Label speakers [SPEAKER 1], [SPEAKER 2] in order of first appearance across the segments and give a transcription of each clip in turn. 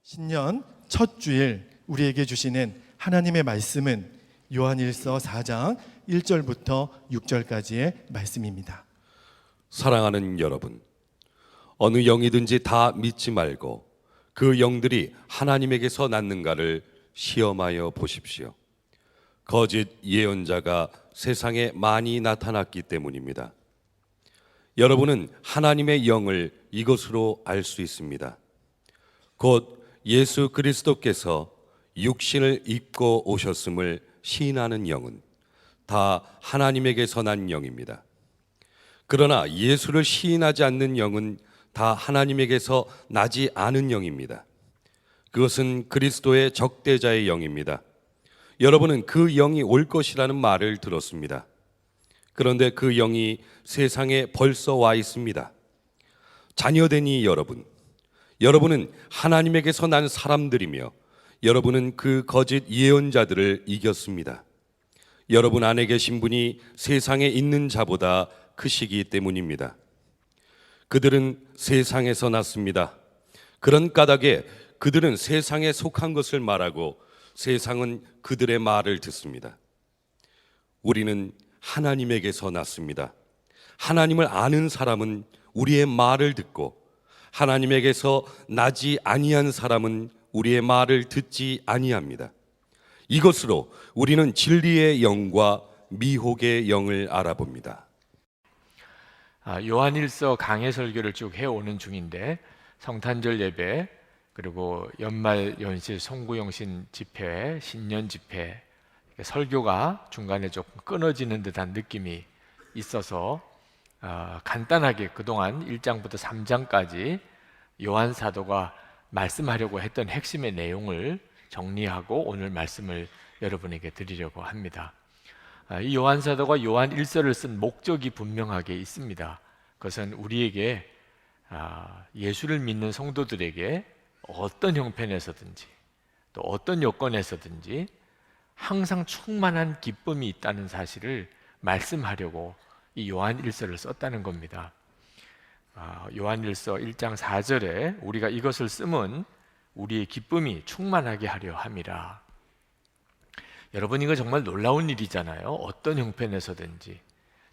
[SPEAKER 1] 신년 첫 주일 우리에게 주시는 하나님의 말씀은 요한일서 4장 1절부터 6절까지의 말씀입니다.
[SPEAKER 2] 사랑하는 여러분, 어느 영이든지 다 믿지 말고 그 영들이 하나님에게서 났는가를 시험하여 보십시오. 거짓 예언자가 세상에 많이 나타났기 때문입니다. 여러분은 하나님의 영을 이것으로 알 수 있습니다. 곧 예수 그리스도께서 육신을 입고 오셨음을 시인하는 영은 다 하나님에게서 난 영입니다. 그러나 예수를 시인하지 않는 영은 다 하나님에게서 나지 않은 영입니다. 그것은 그리스도의 적대자의 영입니다. 여러분은 그 영이 올 것이라는 말을 들었습니다. 그런데 그 영이 세상에 벌써 와 있습니다. 자녀되니 여러분은 하나님에게서 난 사람들이며 여러분은 그 거짓 예언자들을 이겼습니다. 여러분 안에 계신 분이 세상에 있는 자보다 크시기 때문입니다. 그들은 세상에서 났습니다. 그런 까닭에 그들은 세상에 속한 것을 말하고 세상은 그들의 말을 듣습니다. 우리는 하나님에게서 났습니다. 하나님을 아는 사람은 우리의 말을 듣고 하나님에게서 나지 아니한 사람은 우리의 말을 듣지 아니합니다. 이것으로 우리는 진리의 영과 미혹의 영을 알아봅니다.
[SPEAKER 3] 요한일서 강해 설교를 쭉 해오는 중인데 성탄절 예배 그리고 연말 연시 송구영신 집회, 신년 집회 설교가 중간에 조금 끊어지는 듯한 느낌이 있어서 간단하게 그동안 1장부터 3장까지 요한 사도가 말씀하려고 했던 핵심의 내용을 정리하고 오늘 말씀을 여러분에게 드리려고 합니다. 이 요한 사도가 요한 1서를 쓴 목적이 분명하게 있습니다. 그것은 우리에게 예수를 믿는 성도들에게 어떤 형편에서든지 또 어떤 여건에서든지 항상 충만한 기쁨이 있다는 사실을 말씀하려고 이 요한 1서를 썼다는 겁니다. 요한 1서 1장 4절에 우리가 이것을 쓰면 우리의 기쁨이 충만하게 하려 함이라. 여러분, 이거 정말 놀라운 일이잖아요. 어떤 형편에서든지.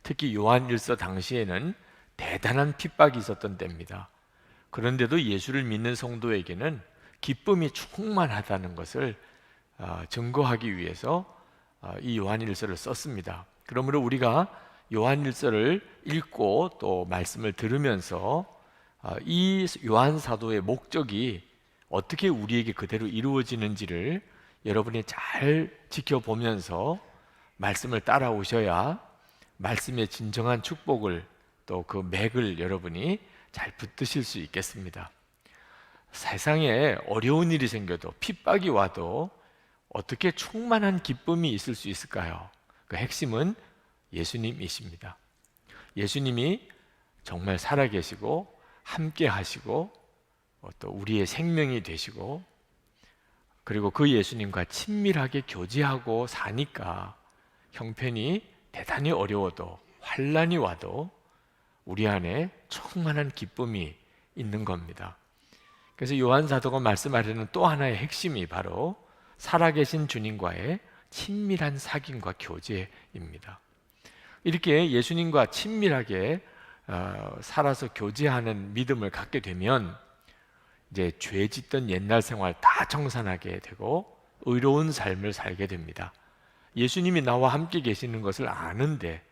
[SPEAKER 3] 특히 요한 1서 당시에는 대단한 핍박이 있었던 때입니다. 그런데도 예수를 믿는 성도에게는 기쁨이 충만하다는 것을 증거하기 위해서 이 요한 1서를 썼습니다. 그러므로 우리가 요한 1서를 읽고 또 말씀을 들으면서 이 요한 사도의 목적이 어떻게 우리에게 그대로 이루어지는지를 여러분이 잘 지켜보면서 말씀을 따라오셔야 말씀의 진정한 축복을 또 그 맥을 여러분이 잘 붙드실 수 있겠습니다. 세상에 어려운 일이 생겨도 핍박이 와도 어떻게 충만한 기쁨이 있을 수 있을까요? 그 핵심은 예수님이십니다. 예수님이 정말 살아계시고 함께 하시고 또 우리의 생명이 되시고 그리고 그 예수님과 친밀하게 교제하고 사니까 형편이 대단히 어려워도 환난이 와도 우리 안에 충만한 기쁨이 있는 겁니다. 그래서 요한 사도가 말씀하려는 또 하나의 핵심이 바로 살아계신 주님과의 친밀한 사귐과 교제입니다. 이렇게 예수님과 친밀하게 살아서 교제하는 믿음을 갖게 되면 이제 죄 짓던 옛날 생활 다 청산하게 되고 의로운 삶을 살게 됩니다. 예수님이 나와 함께 계시는 것을 아는데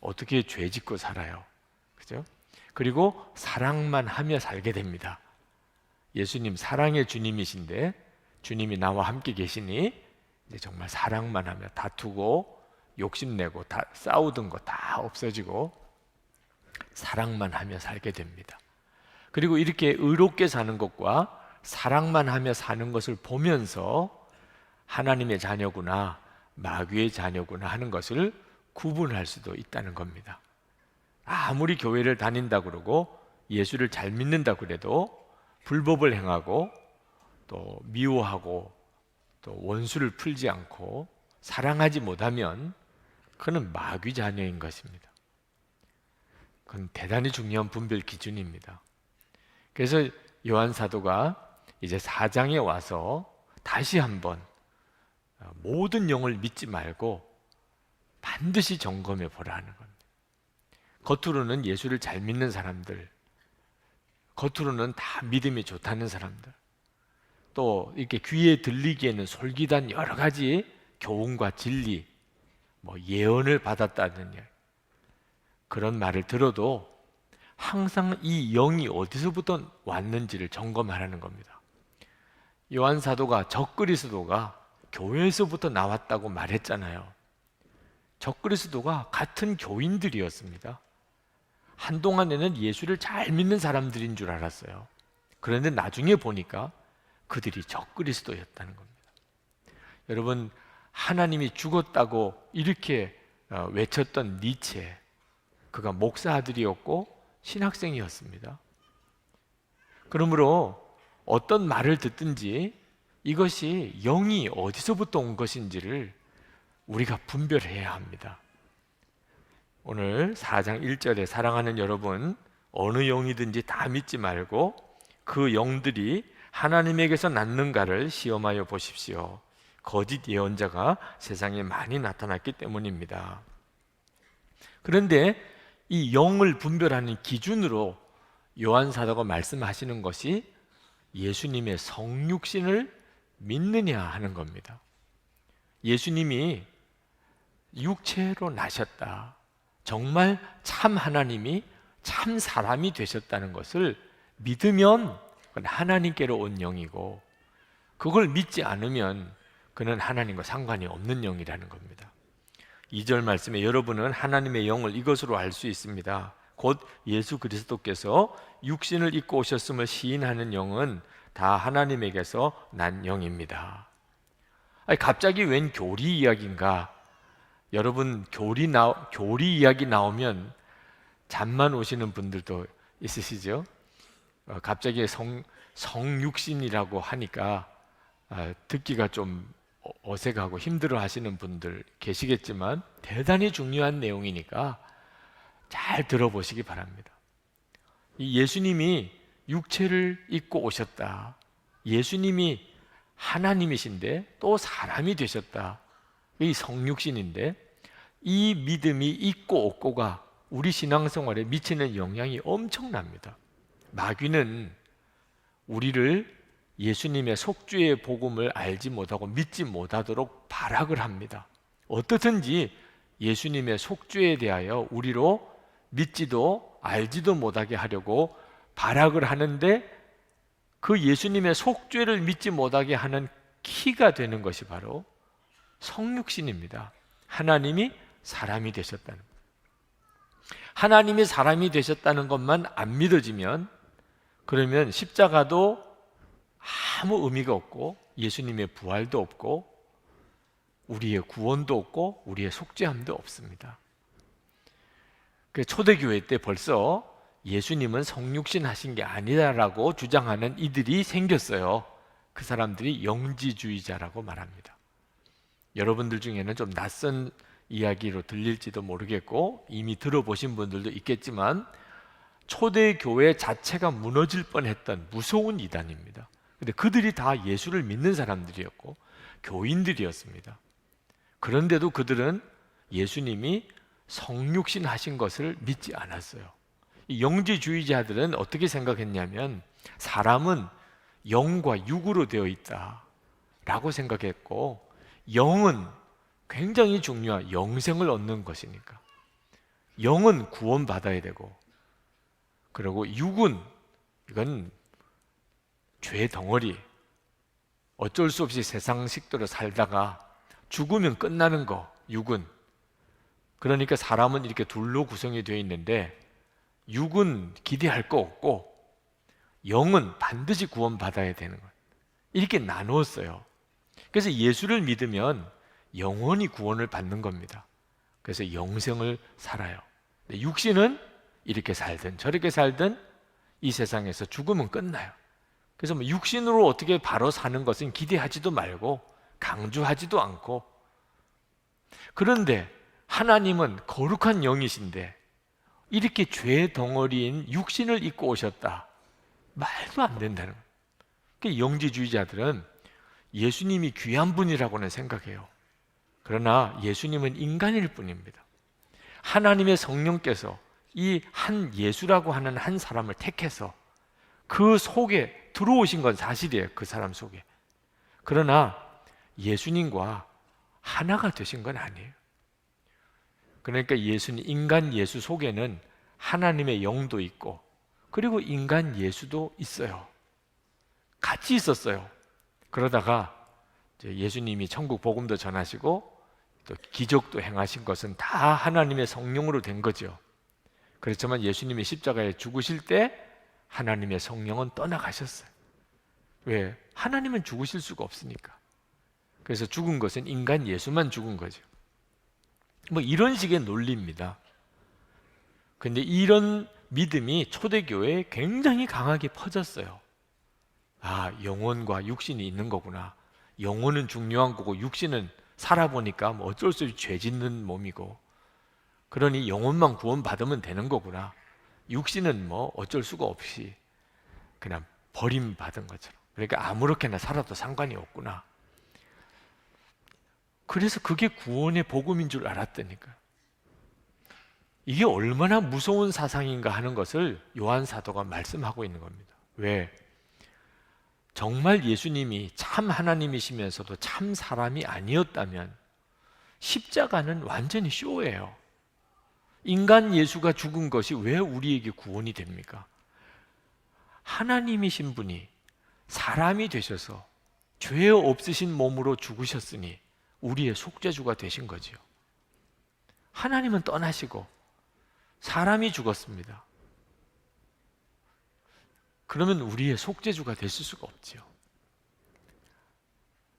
[SPEAKER 3] 어떻게 죄 짓고 살아요? 그죠? 그리고 사랑만 하며 살게 됩니다. 예수님 사랑의 주님이신데 주님이 나와 함께 계시니 이제 정말 사랑만 하며 다투고 욕심내고 다 싸우던 거 다 없어지고 사랑만 하며 살게 됩니다. 그리고 이렇게 의롭게 사는 것과 사랑만 하며 사는 것을 보면서 하나님의 자녀구나 마귀의 자녀구나 하는 것을 구분할 수도 있다는 겁니다. 아무리 교회를 다닌다 그러고 예수를 잘 믿는다 그래도 불법을 행하고 또 미워하고 또 원수를 풀지 않고 사랑하지 못하면 그는 마귀 자녀인 것입니다. 그건 대단히 중요한 분별 기준입니다. 그래서 요한 사도가 이제 4장에 와서 다시 한번 모든 영을 믿지 말고 반드시 점검해 보라는 겁니다. 겉으로는 예수를 잘 믿는 사람들, 겉으로는 다 믿음이 좋다는 사람들, 또 이렇게 귀에 들리기에는 솔깃한 여러 가지 교훈과 진리, 예언을 받았다는 그런 말을 들어도 항상 이 영이 어디서부터 왔는지를 점검하라는 겁니다. 요한 사도가 적그리스도가 교회에서부터 나왔다고 말했잖아요. 적그리스도가 같은 교인들이었습니다. 한동안에는 예수를 잘 믿는 사람들인 줄 알았어요. 그런데 나중에 보니까 그들이 적그리스도였다는 겁니다. 여러분, 하나님이 죽었다고 이렇게 외쳤던 니체, 그가 목사 아들이었고 신학생이었습니다. 그러므로 어떤 말을 듣든지 이것이 영이 어디서부터 온 것인지를 우리가 분별해야 합니다. 오늘 4장 1절에 사랑하는 여러분, 어느 영이든지 다 믿지 말고 그 영들이 하나님에게서 났는가를 시험하여 보십시오. 거짓 예언자가 세상에 많이 나타났기 때문입니다. 그런데 이 영을 분별하는 기준으로 요한 사도가 말씀하시는 것이 예수님의 성육신을 믿느냐 하는 겁니다. 예수님이 육체로 나셨다, 정말 참 하나님이 참 사람이 되셨다는 것을 믿으면 그건 하나님께로 온 영이고, 그걸 믿지 않으면 그는 하나님과 상관이 없는 영이라는 겁니다. 2절 말씀에 여러분은 하나님의 영을 이것으로 알 수 있습니다. 곧 예수 그리스도께서 육신을 입고 오셨음을 시인하는 영은 다 하나님에게서 난 영입니다. 아니, 갑자기 웬 교리 이야기인가? 여러분, 교리 이야기 나오면 잠만 오시는 분들도 있으시죠? 갑자기 성육신이라고 하니까 듣기가 좀 어색하고 힘들어 하시는 분들 계시겠지만 대단히 중요한 내용이니까 잘 들어보시기 바랍니다. 이 예수님이 육체를 입고 오셨다, 예수님이 하나님이신데 또 사람이 되셨다, 이 성육신인데 이 믿음이 있고 없고가 우리 신앙생활에 미치는 영향이 엄청납니다. 마귀는 우리를 예수님의 속죄의 복음을 알지 못하고 믿지 못하도록 발악을 합니다. 어떻든지 예수님의 속죄에 대하여 우리로 믿지도 알지도 못하게 하려고 발악을 하는데, 그 예수님의 속죄를 믿지 못하게 하는 키가 되는 것이 바로 성육신입니다. 하나님이 사람이 되셨다는 것. 하나님이 사람이 되셨다는 것만 안 믿어지면 그러면 십자가도 아무 의미가 없고 예수님의 부활도 없고 우리의 구원도 없고 우리의 속죄함도 없습니다. 초대교회 때 벌써 예수님은 성육신 하신 게 아니다라고 주장하는 이들이 생겼어요. 그 사람들이 영지주의자라고 말합니다. 여러분들 중에는 좀 낯선 이야기로 들릴지도 모르겠고 이미 들어보신 분들도 있겠지만 초대교회 자체가 무너질 뻔했던 무서운 이단입니다. 근데 그들이 다 예수를 믿는 사람들이었고 교인들이었습니다. 그런데도 그들은 예수님이 성육신 하신 것을 믿지 않았어요. 이 영지주의자들은 어떻게 생각했냐면 사람은 영과 육으로 되어 있다라고 생각했고, 영은 굉장히 중요한 영생을 얻는 것이니까 영은 구원받아야 되고, 그리고 육은 이건 죄 덩어리, 어쩔 수 없이 세상 식대로 살다가 죽으면 끝나는 거, 육은. 그러니까 사람은 이렇게 둘로 구성이 되어 있는데 육은 기대할 거 없고 영은 반드시 구원받아야 되는 거예요. 이렇게 나누었어요. 그래서 예수를 믿으면 영원히 구원을 받는 겁니다. 그래서 영생을 살아요. 육신은 이렇게 살든 저렇게 살든 이 세상에서 죽으면 끝나요. 그래서 육신으로 어떻게 바로 사는 것은 기대하지도 말고 강조하지도 않고, 그런데 하나님은 거룩한 영이신데 이렇게 죄 덩어리인 육신을 입고 오셨다. 말도 안 된다는 거예요. 영지주의자들은 예수님이 귀한 분이라고는 생각해요. 그러나 예수님은 인간일 뿐입니다. 하나님의 성령께서 이 한 예수라고 하는 한 사람을 택해서 그 속에 들어오신 건 사실이에요. 그 사람 속에. 그러나 예수님과 하나가 되신 건 아니에요. 그러니까 예수님, 인간 예수 속에는 하나님의 영도 있고 그리고 인간 예수도 있어요. 같이 있었어요. 그러다가 이제 예수님이 천국 복음도 전하시고 또 기적도 행하신 것은 다 하나님의 성령으로 된 거죠. 그렇지만 예수님이 십자가에 죽으실 때 하나님의 성령은 떠나가셨어요. 왜? 하나님은 죽으실 수가 없으니까. 그래서 죽은 것은 인간 예수만 죽은 거죠. 뭐 이런 식의 논리입니다. 근데 이런 믿음이 초대교회에 굉장히 강하게 퍼졌어요. 아, 영혼과 육신이 있는 거구나. 영혼은 중요한 거고 육신은 살아보니까 뭐 어쩔 수 없이 죄 짓는 몸이고, 그러니 영혼만 구원받으면 되는 거구나. 육신은 뭐 어쩔 수가 없이 그냥 버림받은 것처럼, 그러니까 아무렇게나 살아도 상관이 없구나. 그래서 그게 구원의 복음인 줄 알았다니까. 이게 얼마나 무서운 사상인가 하는 것을 요한 사도가 말씀하고 있는 겁니다. 왜? 정말 예수님이 참 하나님이시면서도 참 사람이 아니었다면 십자가는 완전히 쇼예요. 인간 예수가 죽은 것이 왜 우리에게 구원이 됩니까? 하나님이신 분이 사람이 되셔서 죄 없으신 몸으로 죽으셨으니 우리의 속죄주가 되신 거지요. 하나님은 떠나시고 사람이 죽었습니다. 그러면 우리의 속죄주가 되실 수가 없지요.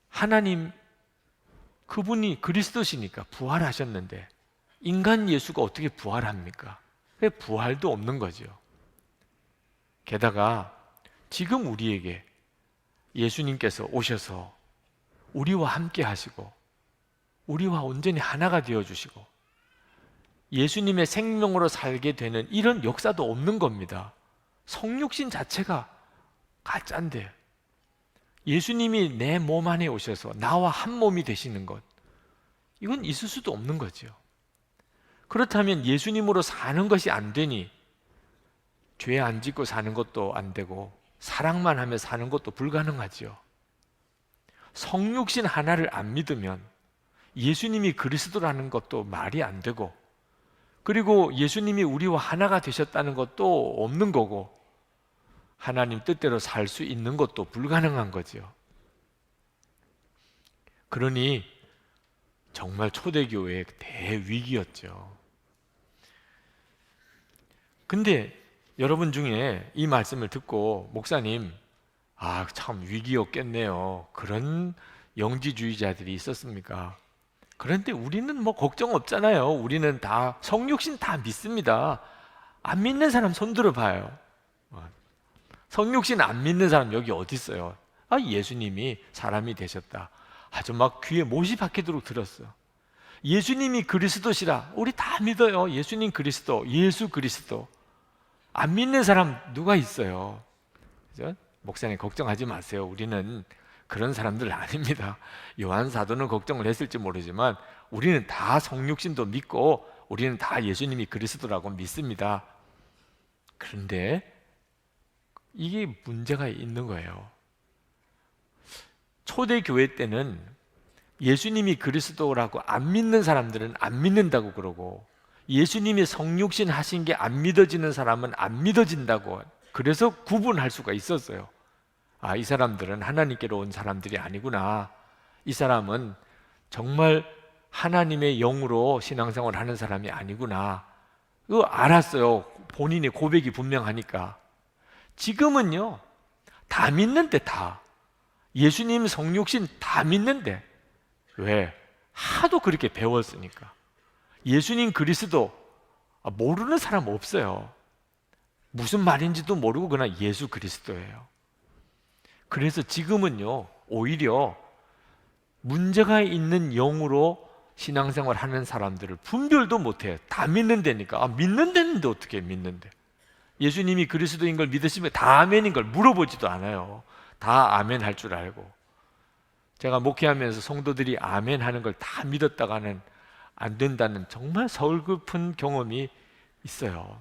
[SPEAKER 3] 하나님, 그분이 그리스도시니까 부활하셨는데 인간 예수가 어떻게 부활합니까? 왜 부활도 없는 거죠. 게다가 지금 우리에게 예수님께서 오셔서 우리와 함께 하시고 우리와 온전히 하나가 되어주시고 예수님의 생명으로 살게 되는 이런 역사도 없는 겁니다. 성육신 자체가 가짜인데 예수님이 내 몸 안에 오셔서 나와 한 몸이 되시는 것, 이건 있을 수도 없는 거죠. 그렇다면 예수님으로 사는 것이 안 되니 죄 안 짓고 사는 것도 안 되고 사랑만 하며 사는 것도 불가능하지요. 성육신 하나를 안 믿으면 예수님이 그리스도라는 것도 말이 안 되고, 그리고 예수님이 우리와 하나가 되셨다는 것도 없는 거고, 하나님 뜻대로 살 수 있는 것도 불가능한 거지요. 그러니 정말 초대교회의 대위기였죠. 근데 여러분 중에 이 말씀을 듣고 목사님, 아, 참 위기였겠네요, 그런 영지주의자들이 있었습니까? 그런데 우리는 뭐 걱정 없잖아요. 우리는 다 성육신 다 믿습니다. 안 믿는 사람 손 들어봐요. 성육신 안 믿는 사람 여기 어디 있어요? 아, 예수님이 사람이 되셨다. 아주 막 귀에 못이 박히도록 들었어. 예수님이 그리스도시라. 우리 다 믿어요. 예수님 그리스도, 예수 그리스도. 안 믿는 사람 누가 있어요? 그죠? 목사님 걱정하지 마세요. 우리는 그런 사람들 아닙니다. 요한 사도는 걱정을 했을지 모르지만 우리는 다 성육신도 믿고 우리는 다 예수님이 그리스도라고 믿습니다. 그런데 이게 문제가 있는 거예요. 초대교회 때는 예수님이 그리스도라고 안 믿는 사람들은 안 믿는다고 그러고, 예수님이 성육신 하신 게 안 믿어지는 사람은 안 믿어진다고, 그래서 구분할 수가 있었어요. 아, 이 사람들은 하나님께로 온 사람들이 아니구나. 이 사람은 정말 하나님의 영으로 신앙생활을 하는 사람이 아니구나. 그거 알았어요. 본인의 고백이 분명하니까. 지금은요, 다 믿는데, 다 예수님 성육신 다 믿는데. 왜? 하도 그렇게 배웠으니까. 예수님 그리스도 모르는 사람 없어요. 무슨 말인지도 모르고 그냥 예수 그리스도예요. 그래서 지금은요, 오히려 문제가 있는 영으로 신앙생활 하는 사람들을 분별도 못해요. 다 믿는다니까. 아, 믿는다는데 어떻게 믿는데? 예수님이 그리스도인 걸 믿으시면 다 아멘인 걸 물어보지도 않아요. 다 아멘 할 줄 알고, 제가 목회하면서 성도들이 아멘 하는 걸 다 믿었다가는 안 된다는 정말 서글픈 경험이 있어요.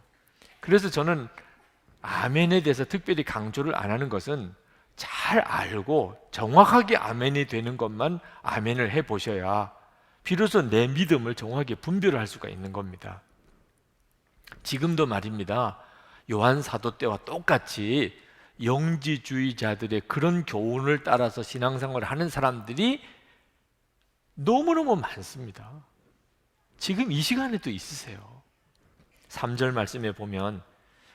[SPEAKER 3] 그래서 저는 아멘에 대해서 특별히 강조를 안 하는 것은 잘 알고 정확하게 아멘이 되는 것만 아멘을 해보셔야 비로소 내 믿음을 정확하게 분별을 할 수가 있는 겁니다. 지금도 말입니다. 요한 사도 때와 똑같이 영지주의자들의 그런 교훈을 따라서 신앙생활을 하는 사람들이 너무너무 많습니다. 지금 이 시간에도 있으세요. 3절 말씀에 보면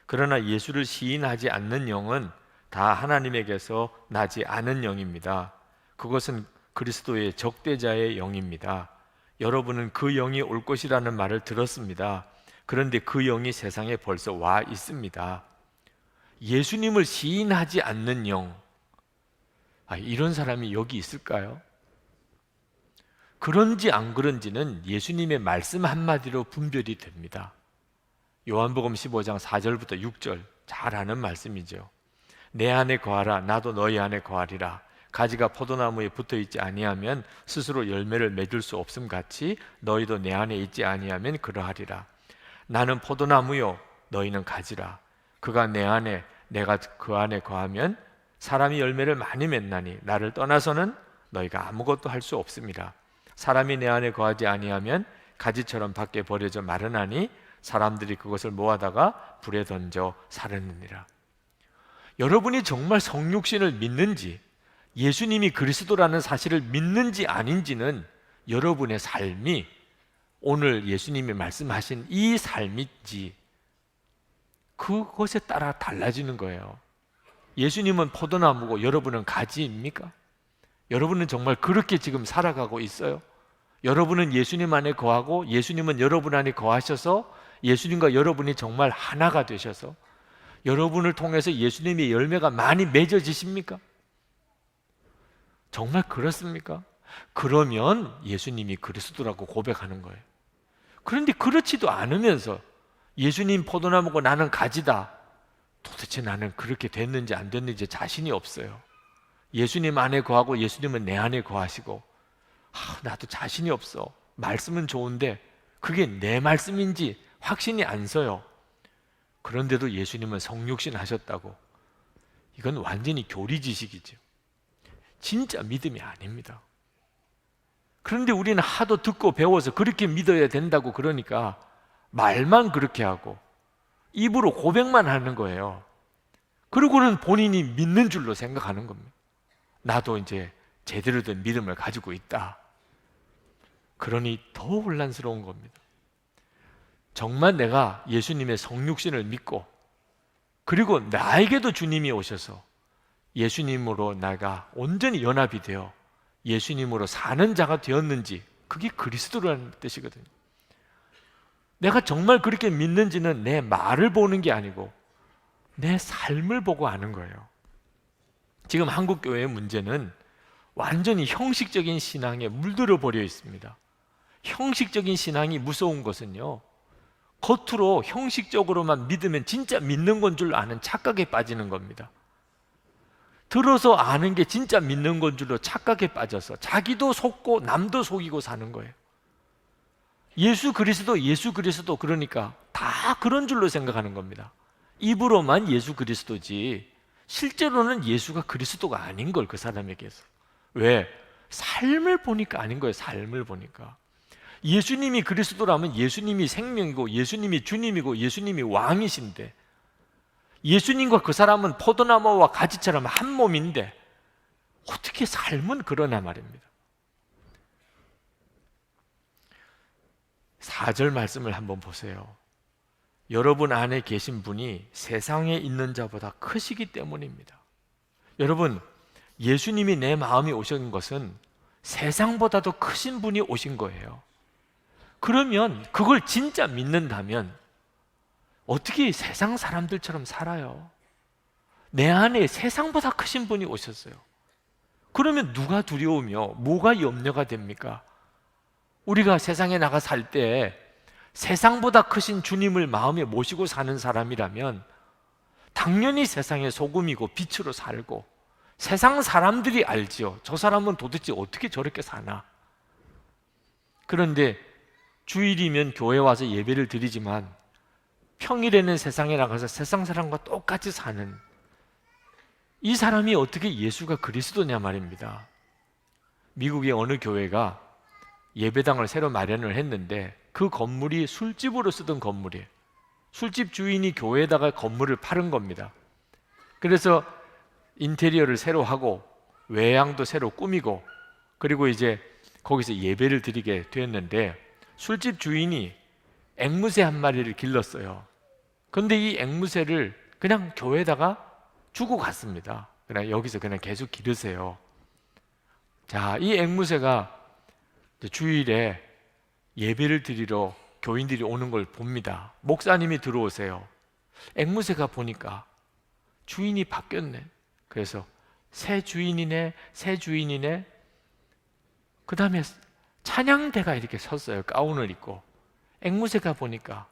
[SPEAKER 3] 그러나 예수를 시인하지 않는 영은 다 하나님에게서 나지 않은 영입니다. 그것은 그리스도의 적대자의 영입니다. 여러분은 그 영이 올 것이라는 말을 들었습니다. 그런데 그 영이 세상에 벌써 와 있습니다. 예수님을 시인하지 않는 영, 이런 사람이 여기 있을까요? 그런지 안 그런지는 예수님의 말씀 한마디로 분별이 됩니다. 요한복음 15장 4절부터 6절 잘 아는 말씀이죠. 내 안에 거하라 나도 너희 안에 거하리라. 가지가 포도나무에 붙어있지 아니하면 스스로 열매를 맺을 수 없음 같이 너희도 내 안에 있지 아니하면 그러하리라. 나는 포도나무요 너희는 가지라. 그가 내 안에 내가 그 안에 거하면 사람이 열매를 많이 맺나니 나를 떠나서는 너희가 아무것도 할 수 없습니다. 사람이 내 안에 거하지 아니하면 가지처럼 밖에 버려져 마르나니 사람들이 그것을 모아다가 불에 던져 사르느니라. 여러분이 정말 성육신을 믿는지 예수님이 그리스도라는 사실을 믿는지 아닌지는 여러분의 삶이 오늘 예수님이 말씀하신 이 삶인지 그것에 따라 달라지는 거예요. 예수님은 포도나무고 여러분은 가지입니까? 여러분은 정말 그렇게 지금 살아가고 있어요? 여러분은 예수님 안에 거하고 예수님은 여러분 안에 거하셔서 예수님과 여러분이 정말 하나가 되셔서 여러분을 통해서 예수님의 열매가 많이 맺어지십니까? 정말 그렇습니까? 그러면 예수님이 그리스도라고 고백하는 거예요. 그런데 그렇지도 않으면서 예수님 포도나무고 나는 가지다. 도대체 나는 그렇게 됐는지 안 됐는지 자신이 없어요. 예수님 안에 거하고 예수님은 내 안에 거하시고 나도 자신이 없어. 말씀은 좋은데 그게 내 말씀인지 확신이 안 서요. 그런데도 예수님은 성육신 하셨다고. 이건 완전히 교리지식이죠. 진짜 믿음이 아닙니다. 그런데 우리는 하도 듣고 배워서 그렇게 믿어야 된다고 그러니까 말만 그렇게 하고 입으로 고백만 하는 거예요. 그리고는 본인이 믿는 줄로 생각하는 겁니다. 나도 이제 제대로 된 믿음을 가지고 있다. 그러니 더 혼란스러운 겁니다. 정말 내가 예수님의 성육신을 믿고 그리고 나에게도 주님이 오셔서 예수님으로 내가 온전히 연합이 되어 예수님으로 사는 자가 되었는지 그게 그리스도라는 뜻이거든요. 내가 정말 그렇게 믿는지는 내 말을 보는 게 아니고 내 삶을 보고 아는 거예요. 지금 한국 교회의 문제는 완전히 형식적인 신앙에 물들어 버려 있습니다. 형식적인 신앙이 무서운 것은요, 겉으로 형식적으로만 믿으면 진짜 믿는 건 줄 아는 착각에 빠지는 겁니다. 들어서 아는 게 진짜 믿는 건 줄로 착각에 빠져서 자기도 속고 남도 속이고 사는 거예요. 예수 그리스도 그러니까 다 그런 줄로 생각하는 겁니다. 입으로만 예수 그리스도지 실제로는 예수가 그리스도가 아닌 걸 그 사람에게서. 왜? 삶을 보니까 아닌 거예요. 삶을 보니까. 예수님이 그리스도라면 예수님이 생명이고 예수님이 주님이고 예수님이 왕이신데 예수님과 그 사람은 포도나무와 가지처럼 한 몸인데 어떻게 삶은 그러나 말입니다. 4절 말씀을 한번 보세요. 여러분 안에 계신 분이 세상에 있는 자보다 크시기 때문입니다. 여러분, 예수님이 내 마음에 오신 것은 세상보다도 크신 분이 오신 거예요. 그러면 그걸 진짜 믿는다면 어떻게 세상 사람들처럼 살아요? 내 안에 세상보다 크신 분이 오셨어요. 그러면 누가 두려우며 뭐가 염려가 됩니까? 우리가 세상에 나가 살 때 세상보다 크신 주님을 마음에 모시고 사는 사람이라면 당연히 세상의 소금이고 빛으로 살고 세상 사람들이 알지요. 저 사람은 도대체 어떻게 저렇게 사나. 그런데 주일이면 교회 와서 예배를 드리지만 평일에는 세상에 나가서 세상 사람과 똑같이 사는 이 사람이 어떻게 예수가 그리스도냐 말입니다. 미국의 어느 교회가 예배당을 새로 마련을 했는데 그 건물이 술집으로 쓰던 건물이에요. 술집 주인이 교회에다가 건물을 팔은 겁니다. 그래서 인테리어를 새로 하고 외양도 새로 꾸미고 그리고 이제 거기서 예배를 드리게 됐는데 술집 주인이 앵무새 한 마리를 길렀어요. 그런데 이 앵무새를 그냥 교회에다가 주고 갔습니다. 그냥 여기서 그냥 계속 기르세요. 자, 이 앵무새가 주일에 예배를 드리러 교인들이 오는 걸 봅니다. 목사님이 들어오세요. 앵무새가 보니까 주인이 바뀌었네. 그래서 새 주인이네, 새 주인이네. 그 다음에 찬양대가 이렇게 섰어요. 가운을 입고. 앵무새가 보니까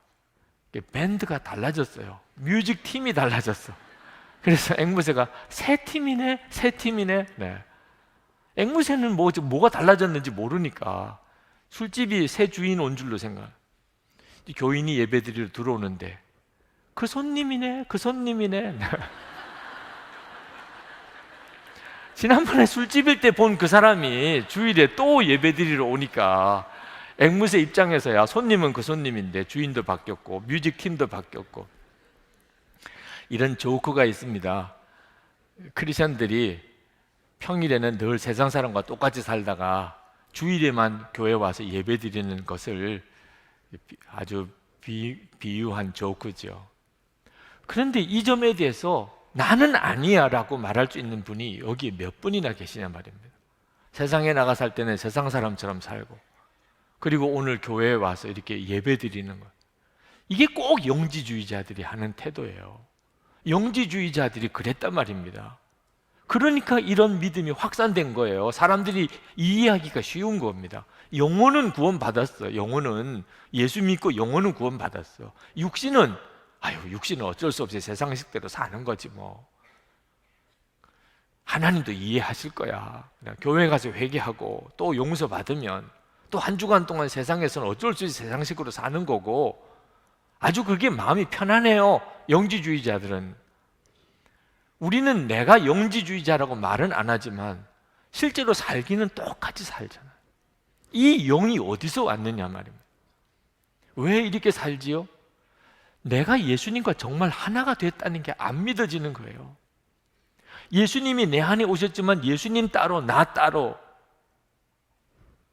[SPEAKER 3] 밴드가 달라졌어요. 뮤직 팀이 달라졌어. 그래서 앵무새가 새 팀이네, 새 팀이네. 네. 앵무새는 뭐가 달라졌는지 모르니까 술집이 새 주인 온 줄로 생각. 교인이 예배드리러 들어오는데 그 손님이네, 그 손님이네. 지난번에 술집일 때 본 그 사람이 주일에 또 예배드리러 오니까 앵무새 입장에서야 손님은 그 손님인데 주인도 바뀌었고 뮤직팀도 바뀌었고 이런 조크가 있습니다. 크리스천들이 평일에는 늘 세상 사람과 똑같이 살다가 주일에만 교회 와서 예배드리는 것을 아주 비유한 조크죠. 그런데 이 점에 대해서 나는 아니야 라고 말할 수 있는 분이 여기에 몇 분이나 계시냐 말입니다. 세상에 나가 살 때는 세상 사람처럼 살고 그리고 오늘 교회에 와서 이렇게 예배 드리는 것, 이게 꼭 영지주의자들이 하는 태도예요. 영지주의자들이 그랬단 말입니다. 그러니까 이런 믿음이 확산된 거예요. 사람들이 이해하기가 쉬운 겁니다. 영혼은 구원받았어. 영혼은 예수 믿고 영혼은 구원받았어. 육신은 육신은 어쩔 수 없이 세상식대로 사는 거지 뭐. 하나님도 이해하실 거야. 그냥 교회 가서 회개하고 또 용서 받으면 또 한 주간 동안 세상에서는 어쩔 수 없이 세상식으로 사는 거고 아주 그게 마음이 편안해요. 영지주의자들은. 우리는 내가 영지주의자라고 말은 안 하지만 실제로 살기는 똑같이 살잖아요. 이 영이 어디서 왔느냐 말입니다. 왜 이렇게 살지요? 내가 예수님과 정말 하나가 됐다는 게 안 믿어지는 거예요. 예수님이 내 안에 오셨지만 예수님 따로 나 따로.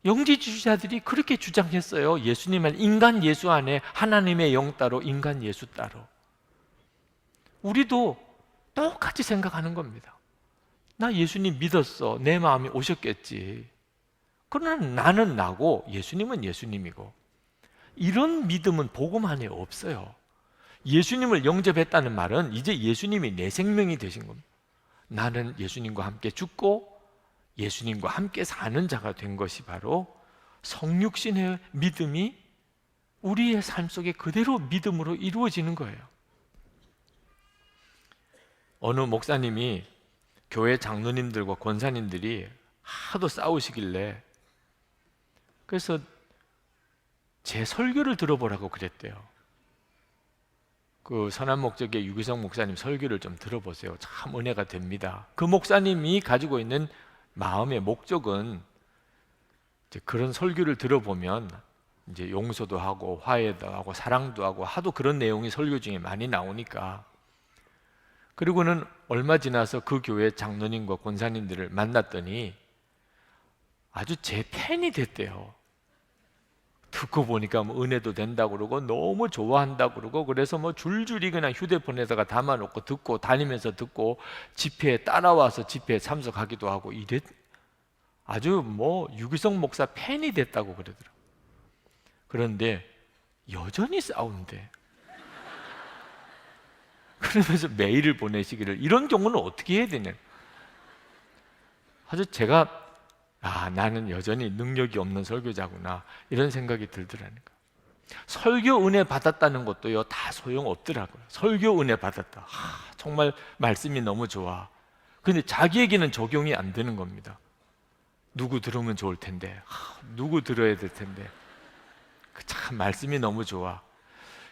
[SPEAKER 3] 영지주의자들이 그렇게 주장했어요. 예수님은 인간 예수 안에 하나님의 영 따로 인간 예수 따로. 우리도 똑같이 생각하는 겁니다. 나 예수님 믿었어. 내 마음이 오셨겠지. 그러나 나는 나고 예수님은 예수님이고. 이런 믿음은 복음 안에 없어요. 예수님을 영접했다는 말은 이제 예수님이 내 생명이 되신 겁니다. 나는 예수님과 함께 죽고 예수님과 함께 사는 자가 된 것이 바로 성육신의 믿음이 우리의 삶 속에 그대로 믿음으로 이루어지는 거예요. 어느 목사님이 교회 장로님들과 권사님들이 하도 싸우시길래 그래서 제 설교를 들어보라고 그랬대요. 그 선한 목적의 유기성 목사님 설교를 좀 들어보세요. 참 은혜가 됩니다. 그 목사님이 가지고 있는 마음의 목적은 이제 그런 설교를 들어보면 이제 용서도 하고 화해도 하고 사랑도 하고 하도 그런 내용이 설교 중에 많이 나오니까. 그리고는 얼마 지나서 그 교회 장로님과 권사님들을 만났더니 아주 제 팬이 됐대요. 듣고 보니까 뭐 은혜도 된다고 그러고 너무 좋아한다고 그러고 그래서 뭐 줄줄이 그냥 휴대폰에다가 담아놓고 듣고 다니면서 듣고 집회에 따라와서 집회에 참석하기도 하고 이랬. 아주 뭐 유기성 목사 팬이 됐다고 그러더라고요. 그런데 여전히 싸운대. 그러면서 메일을 보내시기를 이런 경우는 어떻게 해야 되냐. 아주 제가 나는 여전히 능력이 없는 설교자구나 이런 생각이 들더라니까. 설교 은혜 받았다는 것도요 다 소용없더라고요. 설교 은혜 받았다. 정말 말씀이 너무 좋아. 근데 자기에게는 적용이 안 되는 겁니다. 누구 들으면 좋을 텐데, 누구 들어야 될 텐데. 참 말씀이 너무 좋아.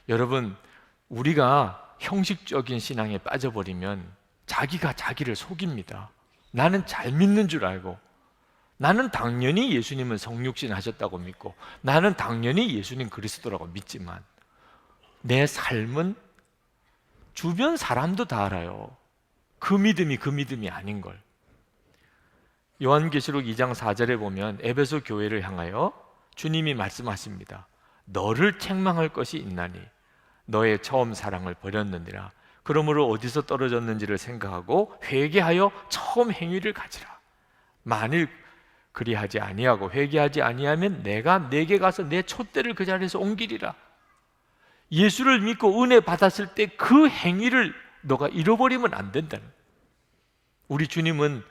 [SPEAKER 3] 여러분, 우리가 형식적인 신앙에 빠져버리면 자기가 자기를 속입니다. 나는 잘 믿는 줄 알고, 나는 당연히 예수님은 성육신 하셨다고 믿고, 나는 당연히 예수님 그리스도라고 믿지만 내 삶은 주변 사람도 다 알아요. 그 믿음이 아닌 걸. 요한계시록 2장 4절에 보면 에베소 교회를 향하여 주님이 말씀하십니다. 너를 책망할 것이 있나니 너의 처음 사랑을 버렸느니라. 그러므로 어디서 떨어졌는지를 생각하고 회개하여 처음 행위를 가지라. 만일 그리하지 아니하고 회개하지 아니하면 내가 내게 가서 내 촛대를 그 자리에서 옮기리라. 예수를 믿고 은혜 받았을 때 그 행위를 너가 잃어버리면 안 된다는. 우리 주님은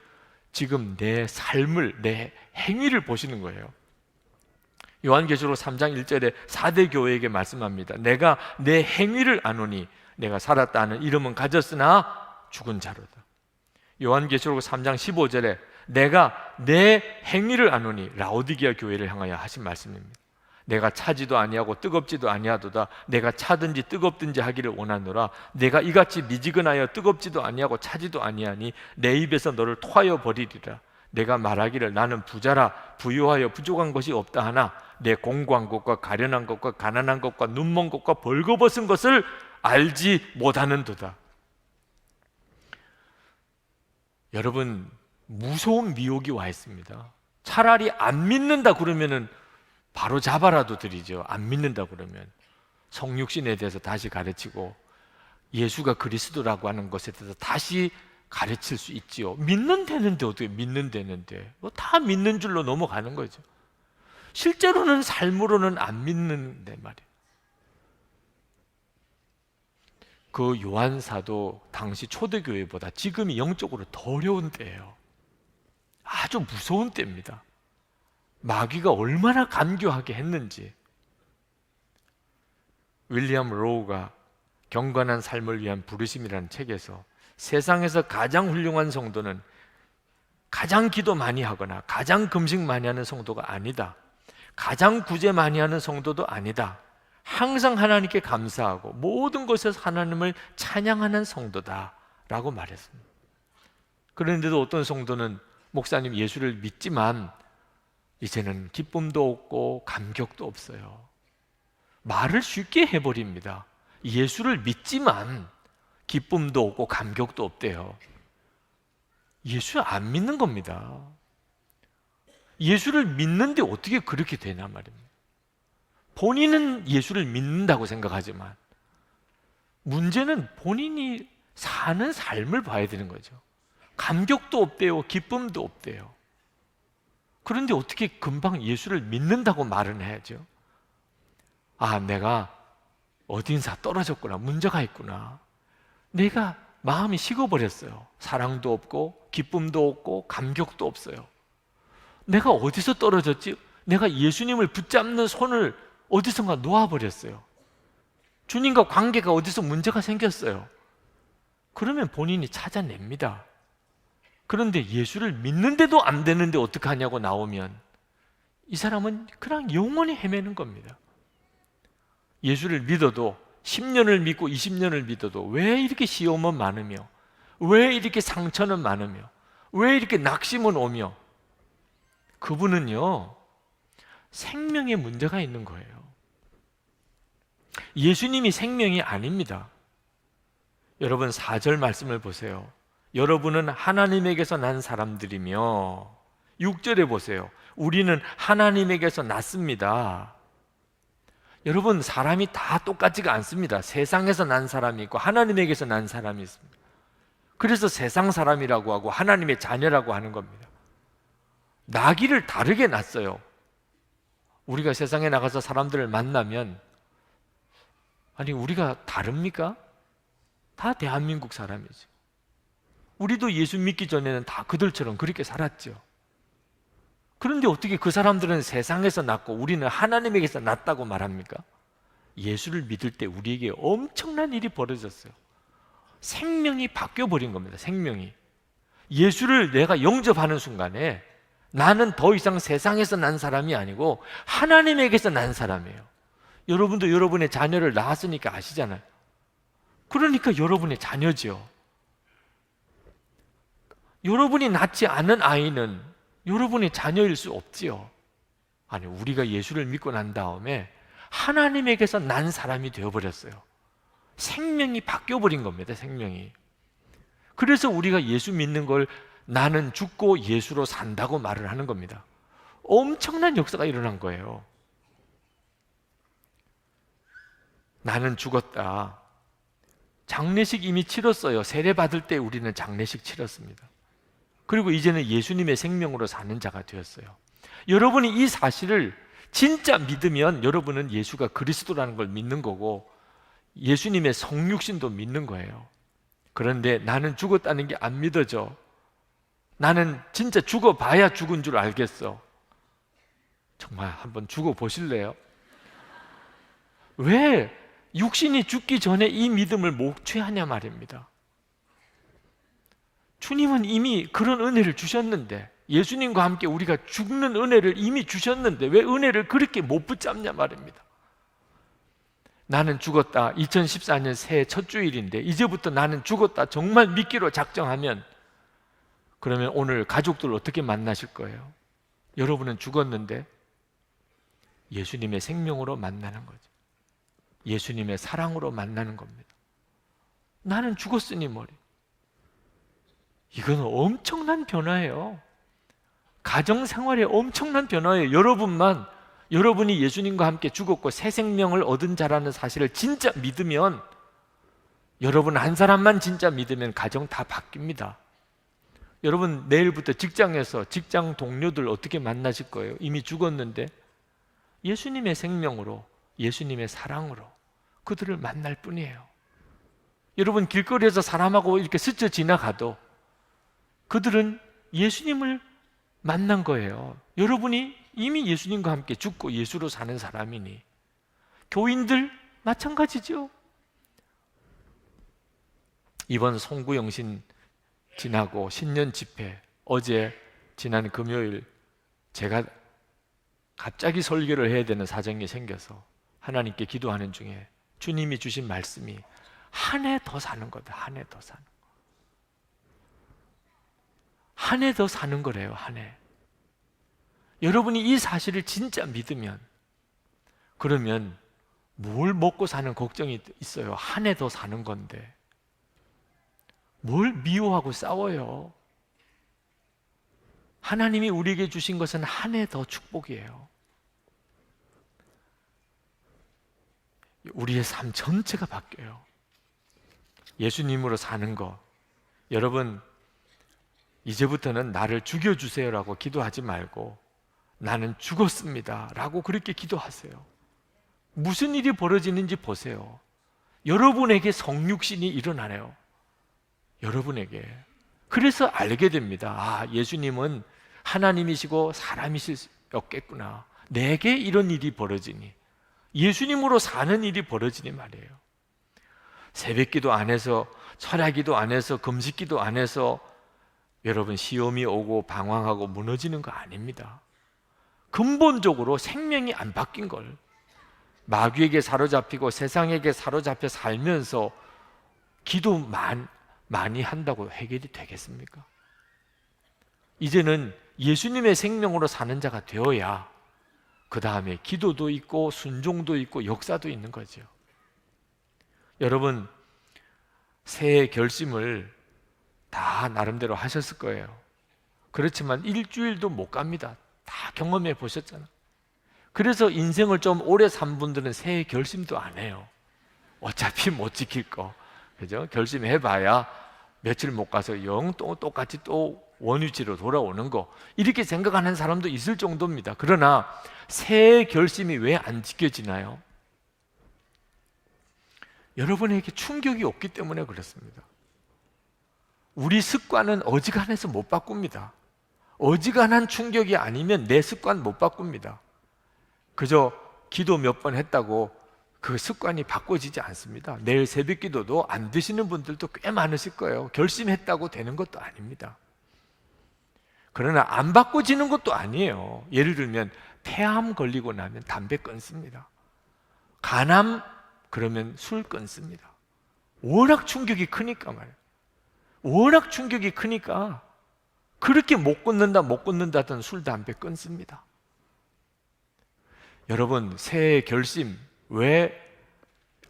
[SPEAKER 3] 지금 내 삶을, 내 행위를 보시는 거예요. 요한계시록 3장 1절에 4대 교회에게 말씀합니다. 내가 내 행위를 아노니 내가 살았다 하는 이름은 가졌으나 죽은 자로다. 요한계시록 3장 15절에 내가 내 행위를 아노니 라오디게아 교회를 향하여 하신 말씀입니다. 내가 차지도 아니하고 뜨겁지도 아니하도다. 내가 차든지 뜨겁든지 하기를 원하노라. 내가 이같이 미지근하여 뜨겁지도 아니하고 차지도 아니하니 내 입에서 너를 토하여 버리리라. 내가 말하기를 나는 부자라 부유하여 부족한 것이 없다 하나 내 공고한 것과 가련한 것과 가난한 것과 눈먼 것과 벌거벗은 것을 알지 못하는도다. 여러분, 무서운 미혹이 와 있습니다. 차라리 안 믿는다 그러면은 바로 잡아라도 드리죠. 안 믿는다 그러면 성육신에 대해서 다시 가르치고 예수가 그리스도라고 하는 것에 대해서 다시 가르칠 수 있지요. 믿는다는데 어떻게 믿는다는데 뭐 다 믿는 줄로 넘어가는 거죠. 실제로는 삶으로는 안 믿는데 말이에요. 그 요한 사도 당시 초대교회보다 지금이 영적으로 더 어려운 때예요. 아주 무서운 때입니다. 마귀가 얼마나 간교하게 했는지. 윌리엄 로우가 경건한 삶을 위한 부르심이라는 책에서 세상에서 가장 훌륭한 성도는 가장 기도 많이 하거나 가장 금식 많이 하는 성도가 아니다. 가장 구제 많이 하는 성도도 아니다. 항상 하나님께 감사하고 모든 것에서 하나님을 찬양하는 성도다라고 말했습니다. 그런데도 어떤 성도는 목사님 예수를 믿지만 이제는 기쁨도 없고 감격도 없어요. 말을 쉽게 해버립니다. 예수를 믿지만 기쁨도 없고 감격도 없대요. 예수 안 믿는 겁니다. 예수를 믿는데 어떻게 그렇게 되나 말입니다. 본인은 예수를 믿는다고 생각하지만 문제는 본인이 사는 삶을 봐야 되는 거죠. 감격도 없대요. 기쁨도 없대요. 그런데 어떻게 금방 예수를 믿는다고 말은 해야죠? 아, 내가 어딘가 떨어졌구나. 문제가 있구나. 내가 마음이 식어버렸어요. 사랑도 없고 기쁨도 없고 감격도 없어요. 내가 어디서 떨어졌지? 내가 예수님을 붙잡는 손을 어디선가 놓아버렸어요. 주님과 관계가 어디서 문제가 생겼어요. 그러면 본인이 찾아냅니다. 그런데 예수를 믿는데도 안 되는데 어떡하냐고 나오면 이 사람은 그냥 영원히 헤매는 겁니다. 예수를 믿어도 10년을 믿고 20년을 믿어도 왜 이렇게 시험은 많으며 왜 이렇게 상처는 많으며 왜 이렇게 낙심은 오며 그분은요 생명에 문제가 있는 거예요. 예수님이 생명이 아닙니다. 여러분 4절 말씀을 보세요. 여러분은 하나님에게서 난 사람들이며 6절에 보세요. 우리는 하나님에게서 났습니다. 여러분 사람이 다 똑같지가 않습니다. 세상에서 난 사람이 있고 하나님에게서 난 사람이 있습니다. 그래서 세상 사람이라고 하고 하나님의 자녀라고 하는 겁니다. 나기를 다르게 났어요. 우리가 세상에 나가서 사람들을 만나면 아니 우리가 다릅니까? 다 대한민국 사람이죠. 우리도 예수 믿기 전에는 다 그들처럼 그렇게 살았죠. 그런데 어떻게 그 사람들은 세상에서 났고 우리는 하나님에게서 났다고 말합니까? 예수를 믿을 때 우리에게 엄청난 일이 벌어졌어요. 생명이 바뀌어버린 겁니다. 생명이. 예수를 내가 영접하는 순간에 나는 더 이상 세상에서 난 사람이 아니고 하나님에게서 난 사람이에요. 여러분도 여러분의 자녀를 낳았으니까 아시잖아요. 그러니까 여러분의 자녀죠. 여러분이 낳지 않은 아이는 여러분의 자녀일 수 없지요. 아니, 우리가 예수를 믿고 난 다음에 하나님에게서 난 사람이 되어버렸어요. 생명이 바뀌어버린 겁니다. 생명이. 그래서 우리가 예수 믿는 걸 나는 죽고 예수로 산다고 말을 하는 겁니다. 엄청난 역사가 일어난 거예요. 나는 죽었다. 장례식 이미 치렀어요. 세례 받을 때 우리는 장례식 치렀습니다. 그리고 이제는 예수님의 생명으로 사는 자가 되었어요. 여러분이 이 사실을 진짜 믿으면 여러분은 예수가 그리스도라는 걸 믿는 거고 예수님의 성육신도 믿는 거예요. 그런데 나는 죽었다는 게 안 믿어져. 나는 진짜 죽어봐야 죽은 줄 알겠어. 정말 한번 죽어보실래요? 왜 육신이 죽기 전에 이 믿음을 못 취하냐 말입니다. 주님은 이미 그런 은혜를 주셨는데, 예수님과 함께 우리가 죽는 은혜를 이미 주셨는데 왜 은혜를 그렇게 못 붙잡냐 말입니다. 나는 죽었다. 2014년 새해 첫 주일인데 이제부터 나는 죽었다 정말 믿기로 작정하면, 그러면 오늘 가족들 어떻게 만나실 거예요? 여러분은 죽었는데 예수님의 생명으로 만나는 거죠. 예수님의 사랑으로 만나는 겁니다. 나는 죽었으니 뭐래. 이건 엄청난 변화예요. 가정생활에 엄청난 변화예요. 여러분이 예수님과 함께 죽었고 새 생명을 얻은 자라는 사실을 진짜 믿으면, 여러분 한 사람만 진짜 믿으면 가정 다 바뀝니다. 여러분 내일부터 직장에서 직장 동료들 어떻게 만나실 거예요? 이미 죽었는데 예수님의 생명으로, 예수님의 사랑으로 그들을 만날 뿐이에요. 여러분 길거리에서 사람하고 이렇게 스쳐 지나가도 그들은 예수님을 만난 거예요. 여러분이 이미 예수님과 함께 죽고 예수로 사는 사람이니, 교인들 마찬가지죠. 이번 송구영신 지나고 신년 집회, 어제 지난 금요일 제가 갑자기 설교를 해야 되는 사정이 생겨서 하나님께 기도하는 중에 주님이 주신 말씀이 한 해 더 사는 거다. 한 해 더 사는 거. 한 해 더 사는 거래요. 한 해. 여러분이 이 사실을 진짜 믿으면, 그러면 뭘 먹고 사는 걱정이 있어요? 한 해 더 사는 건데 뭘 미워하고 싸워요? 하나님이 우리에게 주신 것은 한 해 더 축복이에요. 우리의 삶 전체가 바뀌어요. 예수님으로 사는 거. 여러분 이제부터는 나를 죽여주세요라고 기도하지 말고 나는 죽었습니다 라고 그렇게 기도하세요. 무슨 일이 벌어지는지 보세요. 여러분에게 성육신이 일어나네요. 여러분에게. 그래서 알게 됩니다. 아, 예수님은 하나님이시고 사람이셨겠구나. 내게 이런 일이 벌어지니, 예수님으로 사는 일이 벌어지니 말이에요. 새벽기도 안 해서, 철야기도 안 해서, 금식기도 안 해서 여러분 시험이 오고 방황하고 무너지는 거 아닙니다. 근본적으로 생명이 안 바뀐 걸, 마귀에게 사로잡히고 세상에게 사로잡혀 살면서 기도 많이 한다고 해결이 되겠습니까? 이제는 예수님의 생명으로 사는 자가 되어야 그 다음에 기도도 있고 순종도 있고 역사도 있는 거죠. 여러분 새해 결심을 다 나름대로 하셨을 거예요. 그렇지만 일주일도 못 갑니다. 다 경험해 보셨잖아요. 그래서 인생을 좀 오래 산 분들은 새해 결심도 안 해요. 어차피 못 지킬 거, 그죠? 결심해봐야 며칠 못 가서 영 또 똑같이 또 원위치로 돌아오는 거, 이렇게 생각하는 사람도 있을 정도입니다. 그러나 새해 결심이 왜 안 지켜지나요? 여러분에게 충격이 없기 때문에 그렇습니다. 우리 습관은 어지간해서 못 바꿉니다. 어지간한 충격이 아니면 내 습관 못 바꿉니다. 그저 기도 몇 번 했다고 그 습관이 바꿔지지 않습니다. 내일 새벽 기도도 안 드시는 분들도 꽤 많으실 거예요. 결심했다고 되는 것도 아닙니다. 그러나 안 바꿔지는 것도 아니에요. 예를 들면 폐암 걸리고 나면 담배 끊습니다. 간암 그러면 술 끊습니다. 워낙 충격이 크니까 말이에요. 워낙 충격이 크니까 그렇게 못 끊는다 하던 술, 담배 끊습니다. 여러분, 새해 결심 왜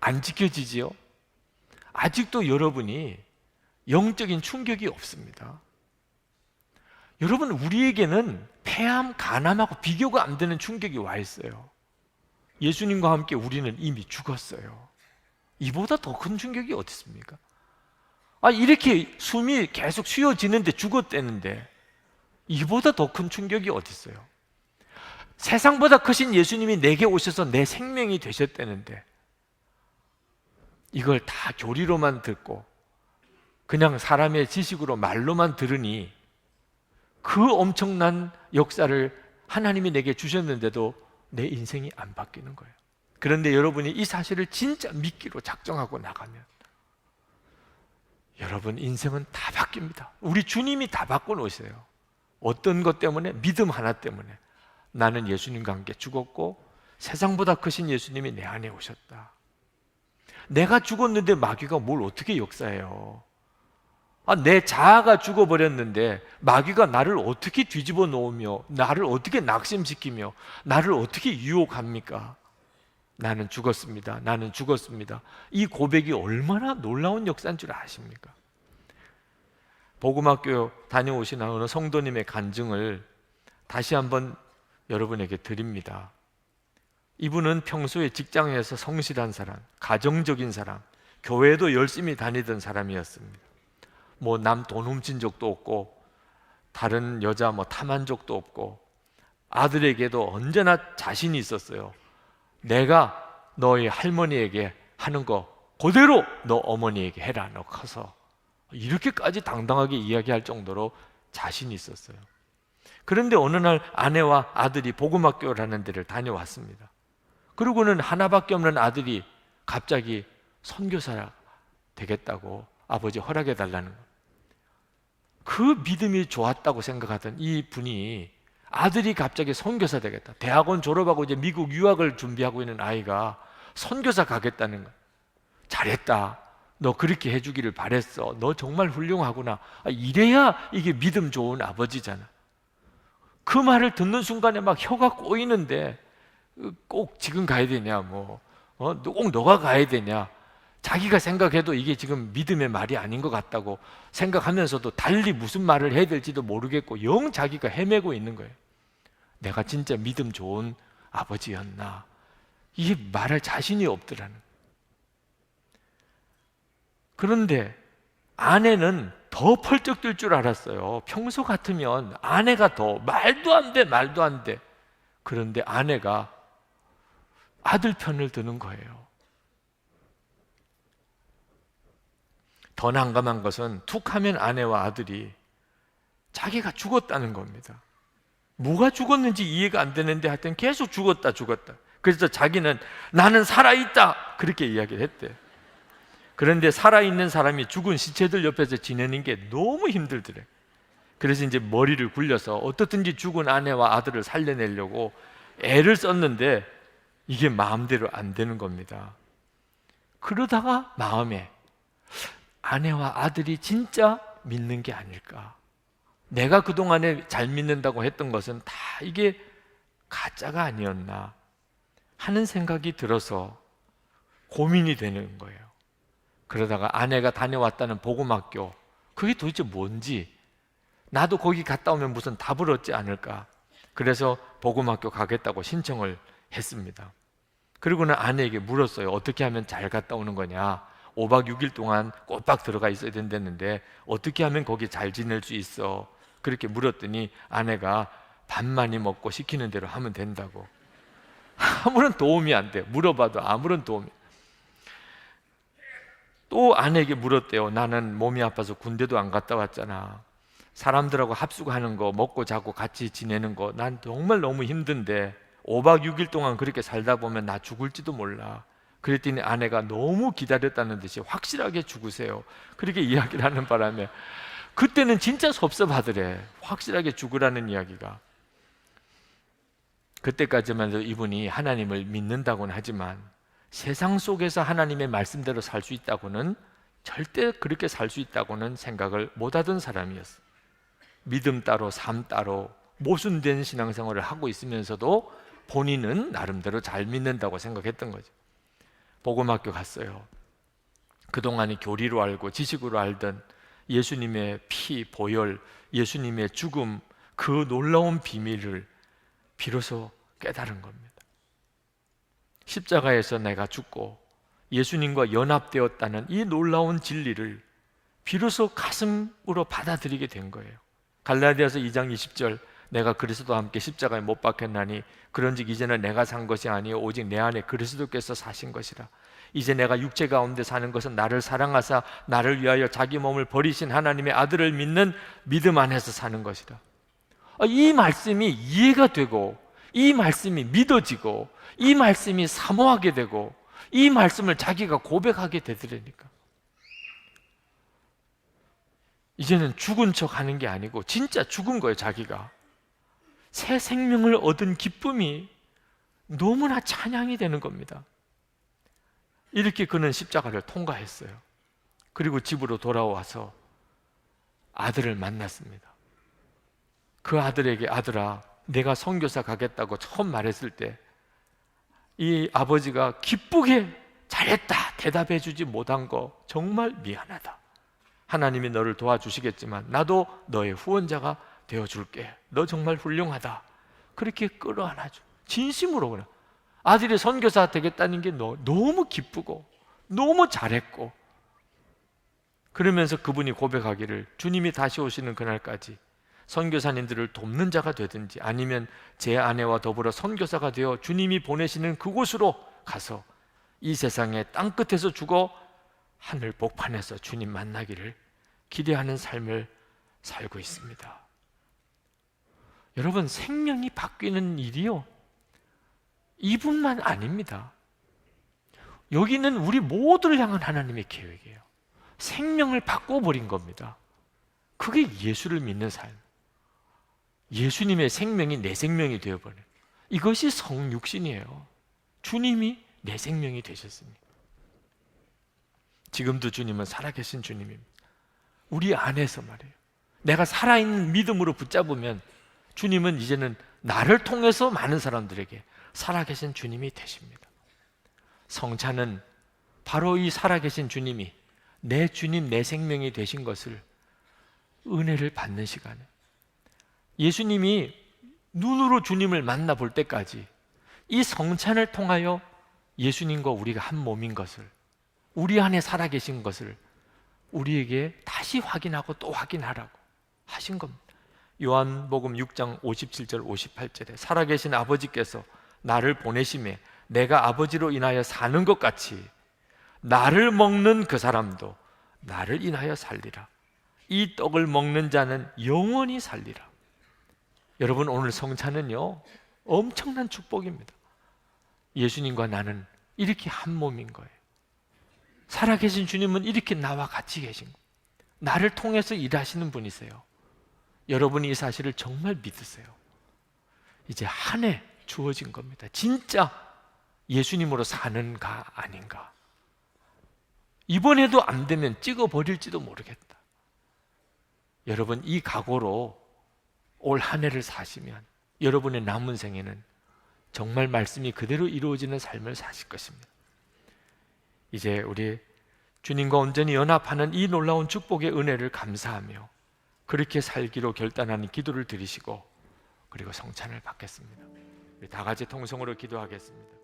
[SPEAKER 3] 안 지켜지지요? 아직도 여러분이 영적인 충격이 없습니다. 여러분, 우리에게는 폐암, 간암하고 비교가 안 되는 충격이 와 있어요. 예수님과 함께 우리는 이미 죽었어요. 이보다 더 큰 충격이 어디 있습니까? 이렇게 숨이 계속 쉬어지는데 죽었다는데 이보다 더 큰 충격이 어디 있어요? 세상보다 크신 예수님이 내게 오셔서 내 생명이 되셨다는데 이걸 다 교리로만 듣고 그냥 사람의 지식으로 말로만 들으니 그 엄청난 역사를 하나님이 내게 주셨는데도 내 인생이 안 바뀌는 거예요. 그런데 여러분이 이 사실을 진짜 믿기로 작정하고 나가면 여러분 인생은 다 바뀝니다. 우리 주님이 다 바꿔놓으세요. 어떤 것 때문에? 믿음 하나 때문에. 나는 예수님과 함께 죽었고 세상보다 크신 예수님이 내 안에 오셨다. 내가 죽었는데 마귀가 뭘 어떻게 역사해요? 내 자아가 죽어버렸는데 마귀가 나를 어떻게 뒤집어 놓으며 나를 어떻게 낙심시키며 나를 어떻게 유혹합니까? 나는 죽었습니다. 나는 죽었습니다. 이 고백이 얼마나 놀라운 역사인 줄 아십니까? 복음학교 다녀오신 어느 성도님의 간증을 다시 한번 여러분에게 드립니다. 이분은 평소에 직장에서 성실한 사람, 가정적인 사람, 교회도 열심히 다니던 사람이었습니다. 남 돈 훔친 적도 없고 다른 여자 탐한 적도 없고 아들에게도 언제나 자신이 있었어요. 내가 너희 할머니에게 하는 거 그대로 너 어머니에게 해라. 너 커서. 이렇게까지 당당하게 이야기할 정도로 자신이 있었어요. 그런데 어느 날 아내와 아들이 복음학교라는 데를 다녀왔습니다. 그러고는 하나밖에 없는 아들이 갑자기 선교사가 되겠다고 아버지 허락해 달라는 거예요. 그 믿음이 좋았다고 생각하던 이 분이 아들이 갑자기 선교사 되겠다. 대학원 졸업하고 이제 미국 유학을 준비하고 있는 아이가 선교사 가겠다는 거예요. 잘했다. 너 그렇게 해주기를 바랬어. 너 정말 훌륭하구나. 이래야 이게 믿음 좋은 아버지잖아. 그 말을 듣는 순간에 막 혀가 꼬이는데 꼭 지금 가야 되냐, 꼭 너가 가야 되냐. 자기가 생각해도 이게 지금 믿음의 말이 아닌 것 같다고 생각하면서도 달리 무슨 말을 해야 될지도 모르겠고 영 자기가 헤매고 있는 거예요. 내가 진짜 믿음 좋은 아버지였나? 이게 말할 자신이 없더라는 거예요. 그런데 아내는 더 펄쩍 뛸 줄 알았어요. 평소 같으면 아내가 더 말도 안 돼. 그런데 아내가 아들 편을 드는 거예요. 더 난감한 것은 툭 하면 아내와 아들이 자기가 죽었다는 겁니다. 뭐가 죽었는지 이해가 안 되는데 하여튼 계속 죽었다. 그래서 자기는 나는 살아있다 그렇게 이야기를 했대. 그런데 살아있는 사람이 죽은 시체들 옆에서 지내는 게 너무 힘들더래. 그래서 이제 머리를 굴려서 어떻든지 죽은 아내와 아들을 살려내려고 애를 썼는데 이게 마음대로 안 되는 겁니다. 그러다가 마음에 아내와 아들이 진짜 믿는 게 아닐까? 내가 그동안에 잘 믿는다고 했던 것은 다 이게 가짜가 아니었나 하는 생각이 들어서 고민이 되는 거예요. 그러다가 아내가 다녀왔다는 복음학교, 그게 도대체 뭔지, 나도 거기 갔다 오면 무슨 답을 얻지 않을까. 그래서 복음학교 가겠다고 신청을 했습니다. 그리고는 아내에게 물었어요. 어떻게 하면 잘 갔다 오는 거냐? 5박 6일 동안 꼬박 들어가 있어야 된다는데 어떻게 하면 거기 잘 지낼 수 있어? 그렇게 물었더니 아내가 밥 많이 먹고 시키는 대로 하면 된다고. 아무런 도움이 안 돼. 물어봐도 아무런 도움이. 또 아내에게 물었대요. 나는 몸이 아파서 군대도 안 갔다 왔잖아. 사람들하고 합숙하는 거, 먹고 자고 같이 지내는 거, 난 정말 너무 힘든데 5박 6일 동안 그렇게 살다 보면 나 죽을지도 몰라. 그랬더니 아내가 너무 기다렸다는 듯이 확실하게 죽으세요. 그렇게 이야기를 하는 바람에 그때는 진짜 섭섭하더래. 확실하게 죽으라는 이야기가. 그때까지만 해도 이분이 하나님을 믿는다고는 하지만 세상 속에서 하나님의 말씀대로 살 수 있다고는, 절대 그렇게 살 수 있다고는 생각을 못하던 사람이었어. 믿음 따로 삶 따로 모순된 신앙생활을 하고 있으면서도 본인은 나름대로 잘 믿는다고 생각했던 거죠. 복음학교 갔어요. 그동안에 교리로 알고 지식으로 알던 예수님의 피, 보혈, 예수님의 죽음, 그 놀라운 비밀을 비로소 깨달은 겁니다. 십자가에서 내가 죽고 예수님과 연합되었다는 이 놀라운 진리를 비로소 가슴으로 받아들이게 된 거예요. 갈라디아서 2장 20절, 내가 그리스도와 함께 십자가에 못 박혔나니 그런즉 이제는 내가 산 것이 아니요 오직 내 안에 그리스도께서 사신 것이라. 이제 내가 육체 가운데 사는 것은 나를 사랑하사 나를 위하여 자기 몸을 버리신 하나님의 아들을 믿는 믿음 안에서 사는 것이라. 이 말씀이 이해가 되고, 이 말씀이 믿어지고, 이 말씀이 사모하게 되고, 이 말씀을 자기가 고백하게 되더라니까. 이제는 죽은 척 하는 게 아니고 진짜 죽은 거예요. 자기가 새 생명을 얻은 기쁨이 너무나 찬양이 되는 겁니다. 이렇게 그는 십자가를 통과했어요. 그리고 집으로 돌아와서 아들을 만났습니다. 그 아들에게, 아들아, 내가 선교사 가겠다고 처음 말했을 때 이 아버지가 기쁘게 잘했다 대답해 주지 못한 거 정말 미안하다. 하나님이 너를 도와주시겠지만 나도 너의 후원자가 되어줄게. 너 정말 훌륭하다. 그렇게 끌어안아줘. 진심으로 그래. 아들이 선교사 되겠다는 게 너무 기쁘고 너무 잘했고, 그러면서 그분이 고백하기를 주님이 다시 오시는 그날까지 선교사님들을 돕는 자가 되든지 아니면 제 아내와 더불어 선교사가 되어 주님이 보내시는 그곳으로 가서 이 세상의 땅끝에서 죽어 하늘 복판에서 주님 만나기를 기대하는 삶을 살고 있습니다. 여러분, 생명이 바뀌는 일이요, 이분만 아닙니다. 여기는 우리 모두를 향한 하나님의 계획이에요. 생명을 바꿔버린 겁니다. 그게 예수를 믿는 삶. 예수님의 생명이 내 생명이 되어버려요. 이것이 성육신이에요. 주님이 내 생명이 되셨습니다. 지금도 주님은 살아계신 주님입니다. 우리 안에서 말이에요. 내가 살아있는 믿음으로 붙잡으면 주님은 이제는 나를 통해서 많은 사람들에게 살아계신 주님이 되십니다. 성찬은 바로 이 살아계신 주님이 내 주님, 내 생명이 되신 것을 은혜를 받는 시간에, 예수님이 눈으로 주님을 만나볼 때까지 이 성찬을 통하여 예수님과 우리가 한 몸인 것을, 우리 안에 살아계신 것을 우리에게 다시 확인하고 또 확인하라고 하신 겁니다. 요한복음 6장 57절 58절에 살아계신 아버지께서 나를 보내심에 내가 아버지로 인하여 사는 것 같이 나를 먹는 그 사람도 나를 인하여 살리라. 이 떡을 먹는 자는 영원히 살리라. 여러분, 오늘 성찬은요 엄청난 축복입니다. 예수님과 나는 이렇게 한 몸인 거예요. 살아계신 주님은 이렇게 나와 같이 계신 거예요. 나를 통해서 일하시는 분이세요. 여러분이 이 사실을 정말 믿으세요. 이제 한 해 주어진 겁니다. 진짜 예수님으로 사는가 아닌가. 이번에도 안 되면 찍어버릴지도 모르겠다. 여러분, 이 각오로 올 한 해를 사시면 여러분의 남은 생에는 정말 말씀이 그대로 이루어지는 삶을 사실 것입니다. 이제 우리 주님과 온전히 연합하는 이 놀라운 축복의 은혜를 감사하며 그렇게 살기로 결단하는 기도를 드리시고 그리고 성찬을 받겠습니다. 우리 다 같이 통성으로 기도하겠습니다.